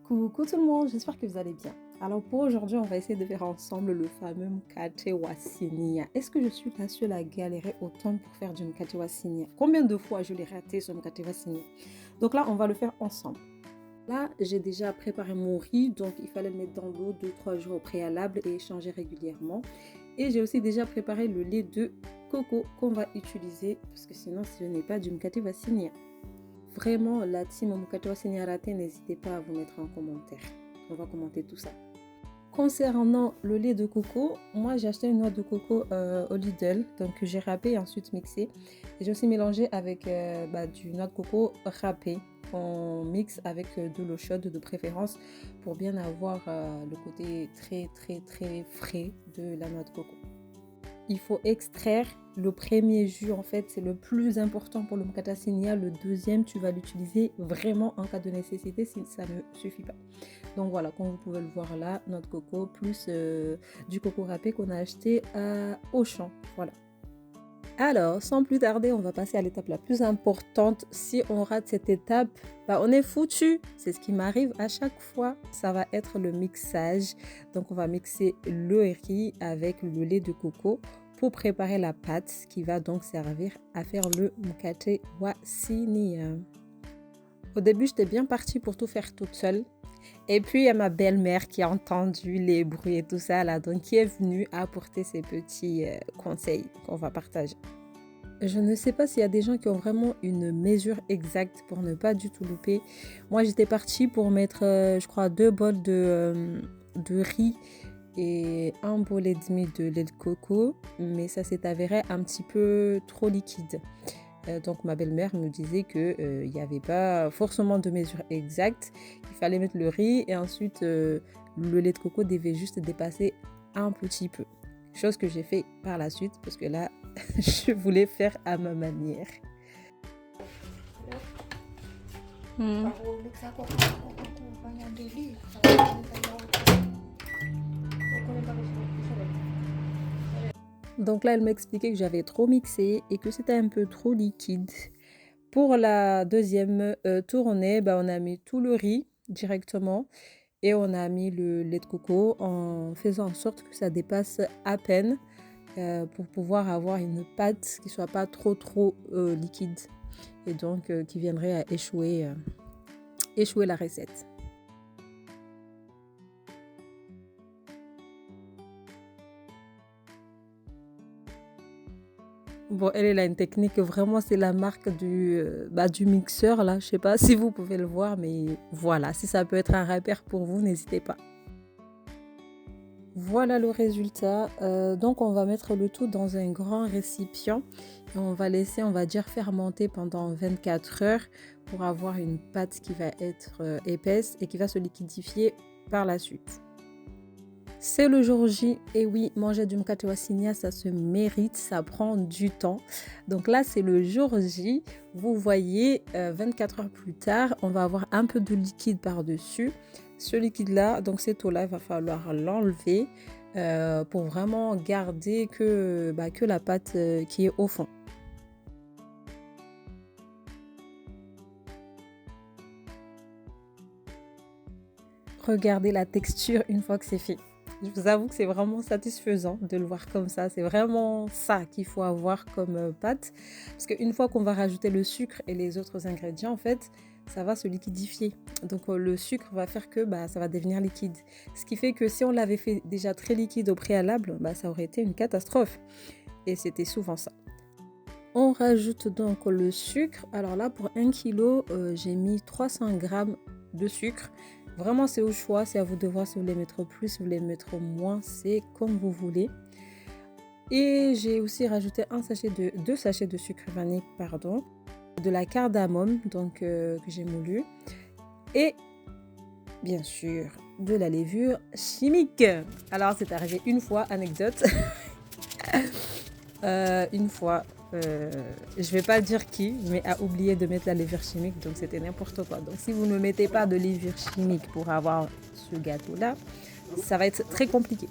Coucou tout le monde, j'espère que vous allez bien. Alors pour aujourd'hui, on va essayer de faire ensemble le fameux mkate wa sinia. Est-ce que je suis la seule à galérer autant pour faire du mkate wa sinia? Combien de fois je l'ai raté ce mkate wa sinia? Donc là, on va le faire ensemble. Là, j'ai déjà préparé mon riz, donc il fallait le mettre dans l'eau 2-3 jours au préalable et échanger régulièrement. Et j'ai aussi déjà préparé le lait de coco qu'on va utiliser parce que sinon ce n'est pas du mkate wa sinia. Vraiment, la team mkate wa sinia raté, n'hésitez pas à vous mettre en commentaire. On va commenter tout ça. Concernant le lait de coco, moi j'ai acheté une noix de coco au Lidl, donc j'ai râpé et ensuite mixé. Et j'ai aussi mélangé avec du noix de coco râpé. On mixe avec de l'eau chaude de préférence pour bien avoir le côté très frais de la noix de coco. Il faut extraire le premier jus, en fait, c'est le plus important pour le mkate wa sinia. Le deuxième, tu vas l'utiliser vraiment en cas de nécessité si ça ne suffit pas. Donc voilà, comme vous pouvez le voir là, notre coco plus du coco râpé qu'on a acheté à Auchan. Voilà. Alors, sans plus tarder, on va passer à l'étape la plus importante. Si on rate cette étape, on est foutu. C'est ce qui m'arrive à chaque fois. Ça va être le mixage. Donc, on va mixer le riz avec le lait de coco pour préparer la pâte qui va donc servir à faire le mkate wa sinia. Au début, j'étais bien partie pour tout faire toute seule. Et puis, il y a ma belle-mère qui a entendu les bruits et tout ça, là, donc qui est venue apporter ses petits conseils qu'on va partager. Je ne sais pas s'il y a des gens qui ont vraiment une mesure exacte pour ne pas du tout louper. Moi, j'étais partie pour mettre, je crois, 2 bols de riz et 1 bol et demi de lait de coco, mais ça s'est avéré un petit peu trop liquide. Donc ma belle-mère me disait qu'il n'y avait pas forcément de mesure exacte. Il fallait mettre le riz et ensuite le lait de coco devait juste dépasser un petit peu. Chose que j'ai fait par la suite parce que là, je voulais faire à ma manière. Donc là, elle m'expliquait que j'avais trop mixé et que c'était un peu trop liquide. Pour la deuxième tournée, on a mis tout le riz directement et on a mis le lait de coco en faisant en sorte que ça dépasse à peine pour pouvoir avoir une pâte qui soit pas trop liquide et donc qui viendrait à échouer la recette. Bon, elle a une technique, vraiment, c'est la marque du mixeur, là. Je sais pas si vous pouvez le voir, mais voilà, si ça peut être un repère pour vous, n'hésitez pas. Voilà le résultat. Donc, on va mettre le tout dans un grand récipient et on va laisser, on va dire, fermenter pendant 24 heures pour avoir une pâte qui va être épaisse et qui va se liquidifier par la suite. C'est le jour J, et oui, manger du mkate wa sinia, ça se mérite, ça prend du temps. Donc là, c'est le jour J. Vous voyez, 24 heures plus tard, on va avoir un peu de liquide par-dessus. Ce liquide-là, donc cette eau-là, il va falloir l'enlever pour vraiment garder que la pâte qui est au fond. Regardez la texture une fois que c'est fait. Je vous avoue que c'est vraiment satisfaisant de le voir comme ça. C'est vraiment ça qu'il faut avoir comme pâte. Parce qu'une fois qu'on va rajouter le sucre et les autres ingrédients, en fait, ça va se liquidifier. Donc le sucre va faire que ça va devenir liquide. Ce qui fait que si on l'avait fait déjà très liquide au préalable, ça aurait été une catastrophe. Et c'était souvent ça. On rajoute donc le sucre. Alors là, pour 1 kg, j'ai mis 300 g de sucre. Vraiment, c'est au choix, c'est à vous de voir si vous voulez mettre plus, si vous voulez mettre moins, c'est comme vous voulez. Et j'ai aussi rajouté 2 sachets de sucre vanille, de la cardamome, donc que j'ai moulu, et bien sûr de la levure chimique. Alors c'est arrivé une fois, anecdote, une fois. Je vais pas dire qui, mais a oublié de mettre la levure chimique, donc c'était n'importe quoi. Donc si vous ne mettez pas de levure chimique pour avoir ce gâteau là, ça va être très compliqué.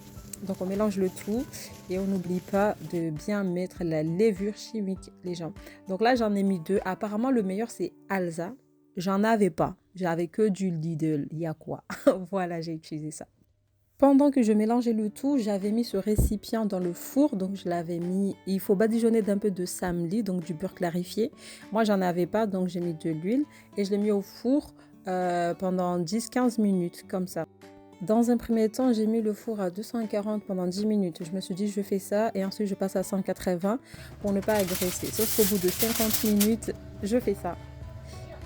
Donc on mélange le tout et on n'oublie pas de bien mettre la levure chimique, les gens. Donc là j'en ai mis 2. Apparemment le meilleur c'est Alza. j'en avais pas. J'avais que du Lidl. Il y a quoi? Voilà, j'ai utilisé ça. Pendant que je mélangeais le tout, j'avais mis ce récipient dans le four. Donc, je l'avais mis. Il faut badigeonner d'un peu de samli, donc du beurre clarifié. Moi, j'en avais pas, donc j'ai mis de l'huile et je l'ai mis au four pendant 10-15 minutes, comme ça. Dans un premier temps, j'ai mis le four à 240 pendant 10 minutes. Je me suis dit, je fais ça et ensuite je passe à 180 pour ne pas agresser. Sauf qu'au bout de 50 minutes, je fais ça.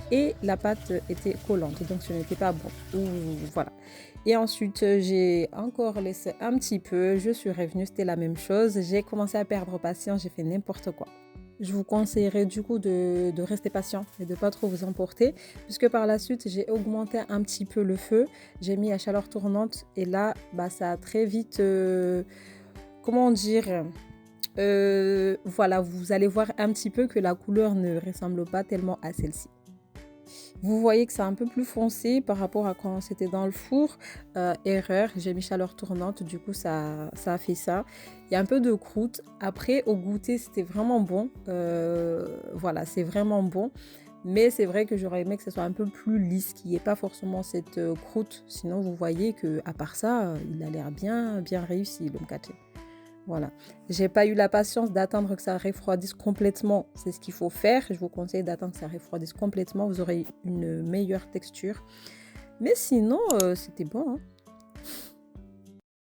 Et la pâte était collante, donc ce n'était pas bon. Voilà. Et ensuite, j'ai encore laissé un petit peu. Je suis revenue, c'était la même chose. J'ai commencé à perdre patience, j'ai fait n'importe quoi. Je vous conseillerais du coup de rester patient et de ne pas trop vous emporter, puisque par la suite, j'ai augmenté un petit peu le feu. J'ai mis à chaleur tournante et là, ça a très vite, comment dire, voilà, vous allez voir un petit peu que la couleur ne ressemble pas tellement à celle-ci. Vous voyez que c'est un peu plus foncé par rapport à quand c'était dans le four. Erreur, j'ai mis chaleur tournante, du coup ça a fait ça. Il y a un peu de croûte. Après, au goûter, c'était vraiment bon. Voilà, c'est vraiment bon. Mais c'est vrai que j'aurais aimé que ce soit un peu plus lisse, qu'il n'y ait pas forcément cette croûte. Sinon, vous voyez que à part ça, il a l'air bien, bien réussi, le mkate. Voilà. J'ai pas eu la patience d'attendre que ça refroidisse complètement. C'est ce qu'il faut faire. Je vous conseille d'attendre que ça refroidisse complètement. Vous aurez une meilleure texture. Mais sinon, c'était bon, hein.